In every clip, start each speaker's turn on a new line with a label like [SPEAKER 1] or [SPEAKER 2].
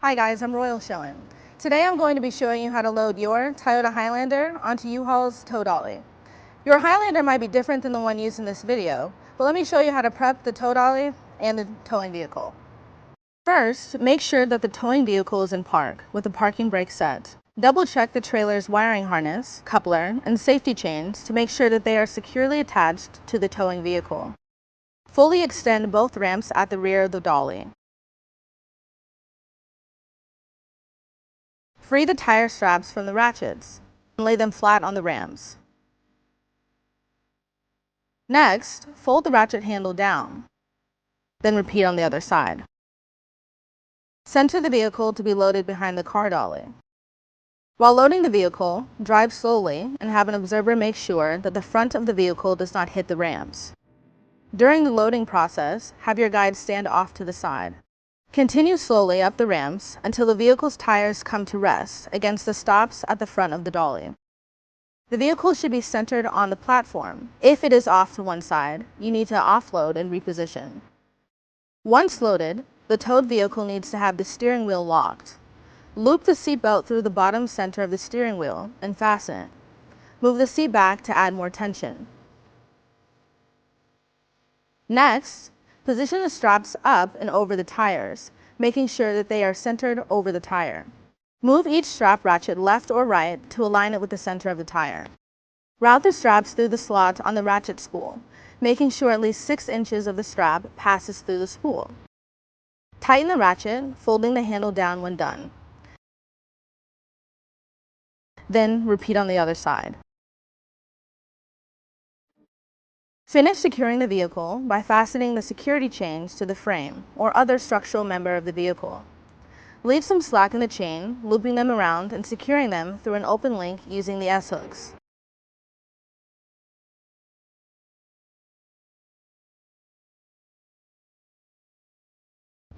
[SPEAKER 1] Hi guys, I'm Royal Showing. Today I'm going to be showing you how to load your Toyota Highlander onto U-Haul's Tow Dolly. Your Highlander might be different than the one used in this video, but let me show you how to prep the tow dolly and the towing vehicle. First, make sure that the towing vehicle is in park with the parking brake set. Double check the trailer's wiring harness, coupler, and safety chains to make sure that they are securely attached to the towing vehicle. Fully extend both ramps at the rear of the dolly. Free the tire straps from the ratchets and lay them flat on the rams. Next, fold the ratchet handle down. Then repeat on the other side. Center the vehicle to be loaded behind the car dolly. While loading the vehicle, drive slowly and have an observer make sure that the front of the vehicle does not hit the rams. During the loading process, have your guide stand off to the side. Continue slowly up the ramps until the vehicle's tires come to rest against the stops at the front of the dolly. The vehicle should be centered on the platform. If it is off to one side, you need to offload and reposition. Once loaded, the towed vehicle needs to have the steering wheel locked. Loop the seat belt through the bottom center of the steering wheel and fasten it. Move the seat back to add more tension. Next, position the straps up and over the tires, making sure that they are centered over the tire. Move each strap ratchet left or right to align it with the center of the tire. Route the straps through the slot on the ratchet spool, making sure at least 6 inches of the strap passes through the spool. Tighten the ratchet, folding the handle down when done. Then repeat on the other side. Finish securing the vehicle by fastening the security chains to the frame or other structural member of the vehicle. Leave some slack in the chain, looping them around and securing them through an open link using the S-hooks.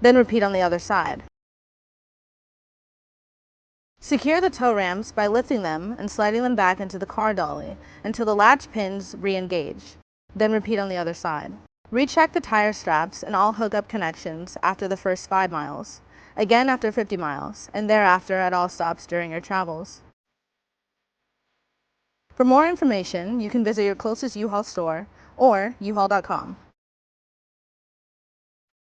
[SPEAKER 1] Then repeat on the other side. Secure the tow rams by lifting them and sliding them back into the car dolly until the latch pins re-engage. Then repeat on the other side. Recheck the tire straps and all hookup connections after the first 5 miles, again after 50 miles, and thereafter at all stops during your travels. For more information, you can visit your closest U-Haul store or uhaul.com.